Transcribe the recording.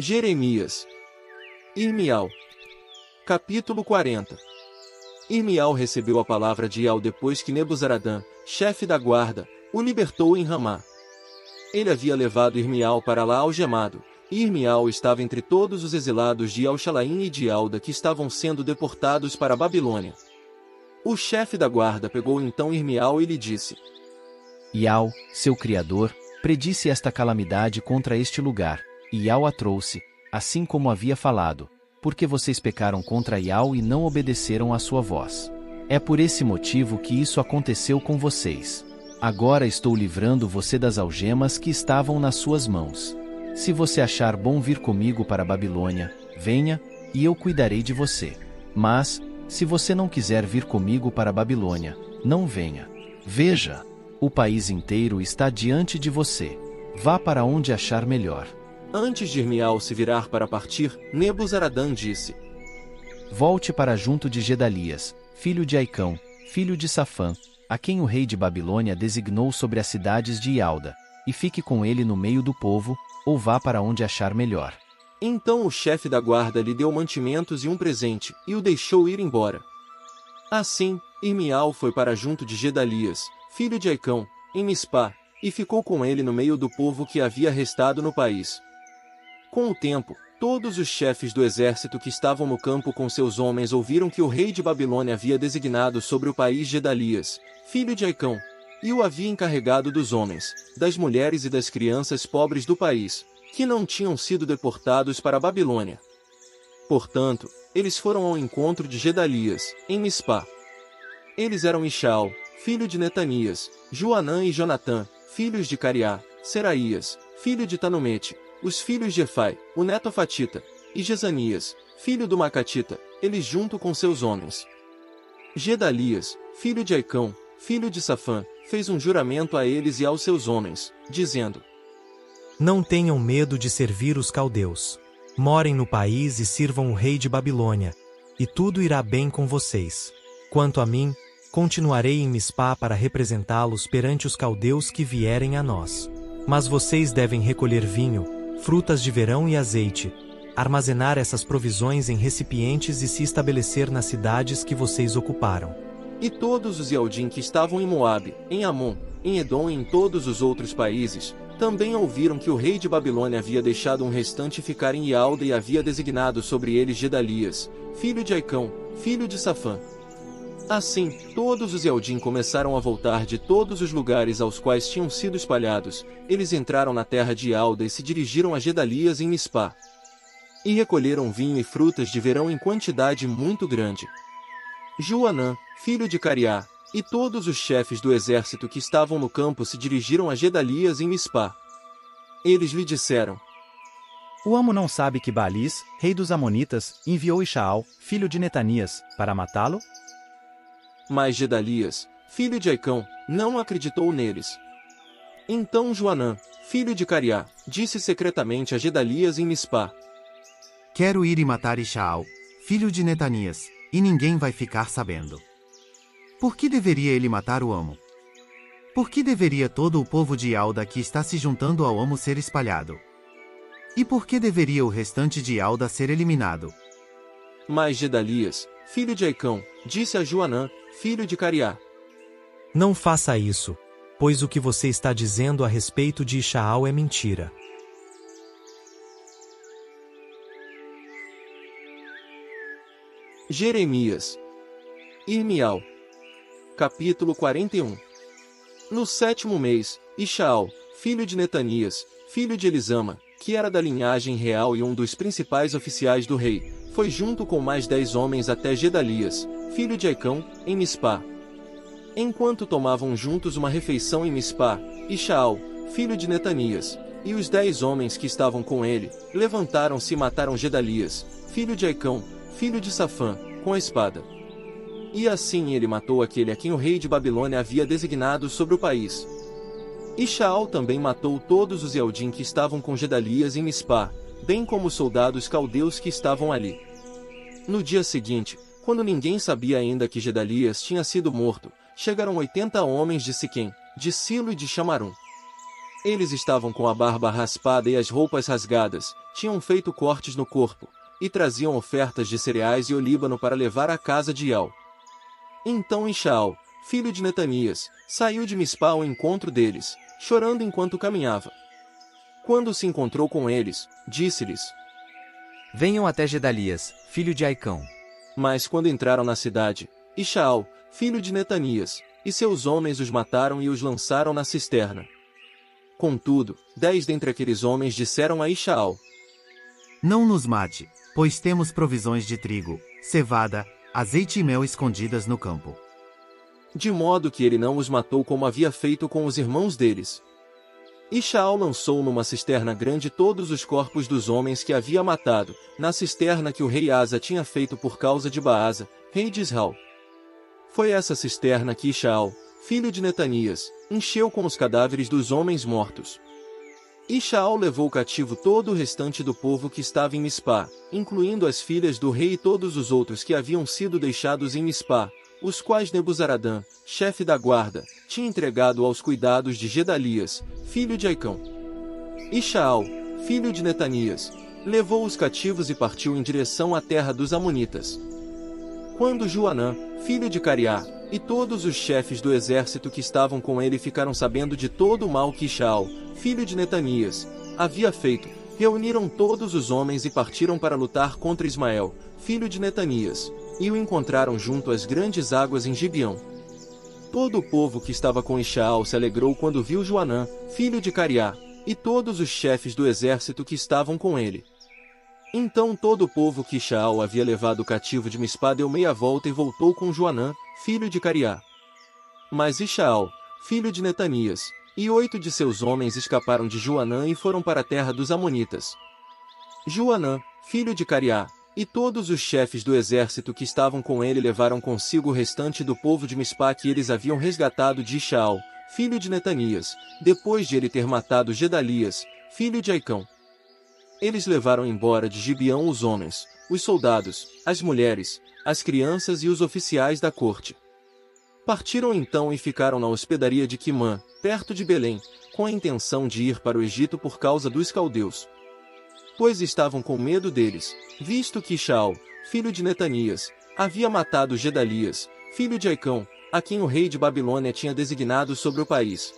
Jeremias. Irmial. Capítulo 40. Irmial recebeu a palavra de Ial depois que Nebuzaradã, chefe da guarda, o libertou em Ramá. Ele havia levado Irmial para lá algemado, e Irmial estava entre todos os exilados de Elxalaim e de Alda que estavam sendo deportados para a Babilônia. O chefe da guarda pegou então Irmial e lhe disse: Ial, seu criador, predisse esta calamidade contra este lugar, e Ial a trouxe, assim como havia falado, porque vocês pecaram contra Ial e não obedeceram à sua voz. É por esse motivo que isso aconteceu com vocês. Agora estou livrando você das algemas que estavam nas suas mãos. Se você achar bom vir comigo para a Babilônia, venha, e eu cuidarei de você. Mas, se você não quiser vir comigo para a Babilônia, não venha. Veja, o país inteiro está diante de você. Vá para onde achar melhor. Antes de Irmial se virar para partir, Nebuzaradã disse: Volte para junto de Gedalias, filho de Aicão, filho de Safã, a quem o rei de Babilônia designou sobre as cidades de Ialda, e fique com ele no meio do povo, ou vá para onde achar melhor. Então o chefe da guarda lhe deu mantimentos e um presente, e o deixou ir embora. Assim, Irmial foi para junto de Gedalias, filho de Aicão, em Mispá, e ficou com ele no meio do povo que havia restado no país. Com o tempo, todos os chefes do exército que estavam no campo com seus homens ouviram que o rei de Babilônia havia designado sobre o país Gedalias, filho de Aicão, e o havia encarregado dos homens, das mulheres e das crianças pobres do país, que não tinham sido deportados para a Babilônia. Portanto, eles foram ao encontro de Gedalias, em Mispá. Eles eram Ishaal, filho de Netanias, Joanã e Jonatã, filhos de Cariá, Seraías, filho de Tanumete, os filhos de Efai, o netofatita, e Jezanias, filho do Macatita, eles junto com seus homens. Gedalias, filho de Aicão, filho de Safã, fez um juramento a eles e aos seus homens, dizendo: Não tenham medo de servir os caldeus. Morem no país e sirvam o rei de Babilônia, e tudo irá bem com vocês. Quanto a mim, continuarei em Mispá para representá-los perante os caldeus que vierem a nós. Mas vocês devem recolher vinho, frutas de verão e azeite, armazenar essas provisões em recipientes e se estabelecer nas cidades que vocês ocuparam. E todos os Yaldim que estavam em Moabe, em Amon, em Edom e em todos os outros países, também ouviram que o rei de Babilônia havia deixado um restante ficar em Ialda e havia designado sobre eles Gedalias, filho de Aicão, filho de Safã. Assim, todos os Yaldim começaram a voltar de todos os lugares aos quais tinham sido espalhados. Eles entraram na terra de Ialda e se dirigiram a Gedalias em Mispá. E recolheram vinho e frutas de verão em quantidade muito grande. Joanã, filho de Cariá, e todos os chefes do exército que estavam no campo se dirigiram a Gedalias em Mispá. Eles lhe disseram: O amo não sabe que Baalis, rei dos Amonitas, enviou Ishaal, filho de Netanias, para matá-lo? Mas Gedalias, filho de Aicão, não acreditou neles. Então Joanã, filho de Cariá, disse secretamente a Gedalias em Mispá: Quero ir e matar Ishaal, filho de Netanias, e ninguém vai ficar sabendo. Por que deveria ele matar o amo? Por que deveria todo o povo de Ialda que está se juntando ao amo ser espalhado? E por que deveria o restante de Ialda ser eliminado? Mas Gedalias, filho de Aicão, disse a Joanã, filho de Cariá: Não faça isso, pois o que você está dizendo a respeito de Ishaal é mentira. Jeremias. Irmial. Capítulo 41. No 7º mês, Ishaal, filho de Netanias, filho de Elisama, que era da linhagem real e um dos principais oficiais do rei, foi junto com mais 10 homens até Gedalias, filho de Aicão, em Mispá. Enquanto tomavam juntos uma refeição em Mispá, Ishaal, filho de Netanias, e os 10 homens que estavam com ele, levantaram-se e mataram Gedalias, filho de Aicão, filho de Safã, com a espada. E assim ele matou aquele a quem o rei de Babilônia havia designado sobre o país. Ishaal também matou todos os Yaldim que estavam com Gedalias em Mispá, bem como os soldados caldeus que estavam ali. No dia seguinte, quando ninguém sabia ainda que Gedalias tinha sido morto, chegaram 80 homens de Siquém, de Silo e de Chamarum. Eles estavam com a barba raspada e as roupas rasgadas, tinham feito cortes no corpo, e traziam ofertas de cereais e olíbano para levar à casa de Ial. Então Ishaal, filho de Netanias, saiu de Mispa ao encontro deles, chorando enquanto caminhava. Quando se encontrou com eles, disse-lhes: Venham até Gedalias, filho de Aicão. Mas quando entraram na cidade, Ishaal, filho de Netanias, e seus homens os mataram e os lançaram na cisterna. Contudo, 10 dentre aqueles homens disseram a Ishaal: Não nos mate, pois temos provisões de trigo, cevada, azeite e mel escondidas no campo. De modo que ele não os matou como havia feito com os irmãos deles. Ishaal lançou numa cisterna grande todos os corpos dos homens que havia matado, na cisterna que o rei Asa tinha feito por causa de Baasa, rei de Israel. Foi essa cisterna que Ishaal, filho de Netanias, encheu com os cadáveres dos homens mortos. Ishaal levou cativo todo o restante do povo que estava em Mispa, incluindo as filhas do rei e todos os outros que haviam sido deixados em Mispa, os quais Nebuzaradã, chefe da guarda, tinha entregado aos cuidados de Gedalias, filho de Aicão. Ishaal, filho de Netanias, levou os cativos e partiu em direção à terra dos Amonitas. Quando Joanã, filho de Cariá, e todos os chefes do exército que estavam com ele ficaram sabendo de todo o mal que Ishaal, filho de Netanias, havia feito, reuniram todos os homens e partiram para lutar contra Ismael, filho de Netanias, e o encontraram junto às grandes águas em Gibeão. Todo o povo que estava com Ishaal se alegrou quando viu Joanã, filho de Cariá, e todos os chefes do exército que estavam com ele. Então todo o povo que Ishaal havia levado cativo de Mispa deu meia volta e voltou com Joanã, filho de Cariá. Mas Ishaal, filho de Netanias, e 8 de seus homens escaparam de Joanã e foram para a terra dos Amonitas. Joanã, filho de Cariá, e todos os chefes do exército que estavam com ele levaram consigo o restante do povo de Mispa que eles haviam resgatado de Ishaal, filho de Netanias, depois de ele ter matado Gedalias, filho de Aicão. Eles levaram embora de Gibeão os homens, os soldados, as mulheres, as crianças e os oficiais da corte. Partiram então e ficaram na hospedaria de Quimã, perto de Belém, com a intenção de ir para o Egito por causa dos caldeus. Pois estavam com medo deles, visto que Ishaal, filho de Netanias, havia matado Gedalias, filho de Aicão, a quem o rei de Babilônia tinha designado sobre o país.